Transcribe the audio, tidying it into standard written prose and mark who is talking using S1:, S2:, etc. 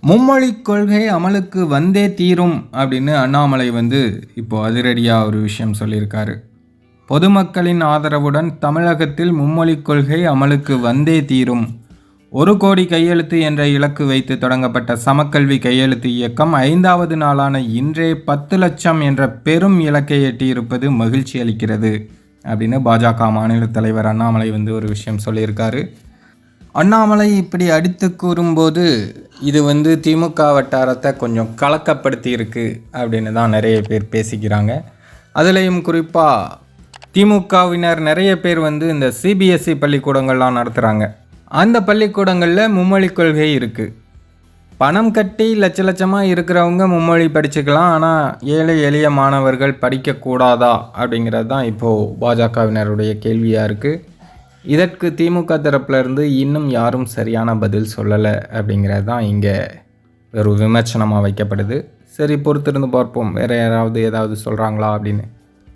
S1: மும்மொழிக் கொள்கை அமலுக்கு வந்தே தீரும் அப்படின்னு அண்ணாமலை இப்போ அதிரடியாக ஒரு விஷயம் சொல்லியிருக்காரு. பொதுமக்களின் ஆதரவுடன் தமிழகத்தில் மும்மொழிக் கொள்கை அமலுக்கு வந்தே தீரும். 1 கோடி கையெழுத்து என்ற இலக்கு வைத்து தொடங்கப்பட்ட சமக்கல்வி கையெழுத்து இயக்கம் 5வது நாளான இன்றே 10 லட்சம் என்ற பெரும் இலக்கை எட்டியிருப்பது மகிழ்ச்சி அளிக்கிறது அப்படின்னு பாஜக மாநில தலைவர் அண்ணாமலை ஒரு விஷயம் சொல்லியிருக்காரு. அண்ணாமலை இப்படி அடித்து கூறும்போது இது திமுக வட்டாரத்தை கொஞ்சம் கலக்கப்படுத்தி இருக்கு அப்படின்னு தான் நிறைய பேர் பேசிக்கிறாங்க. அதுலேயும் குறிப்பாக திமுகவினர் நிறைய பேர் இந்த சிபிஎஸ்சி பள்ளிக்கூடங்கள்லாம் நடத்துகிறாங்க. அந்த பள்ளிக்கூடங்களில் மும்மொழிக் கொள்கை இருக்குது. பணம் கட்டி லட்சமாக இருக்கிறவங்க மும்மொழி படிச்சுக்கலாம், ஆனால் ஏழை எளிய மாணவர்கள் படிக்கக்கூடாதா அப்படிங்கிறது தான் இப்போது பாஜகவினருடைய கேள்வியாக இருக்குது. இதற்கு திமுக தரப்புலேருந்து இன்னும் யாரும் சரியான பதில் சொல்லலை அப்படிங்கிறது தான் இங்கே ஒரு விமர்சனமாக வைக்கப்படுது. சரி, பொறுத்திருந்து பார்ப்போம் வேறு யாராவது ஏதாவது சொல்கிறாங்களா அப்படின்னு.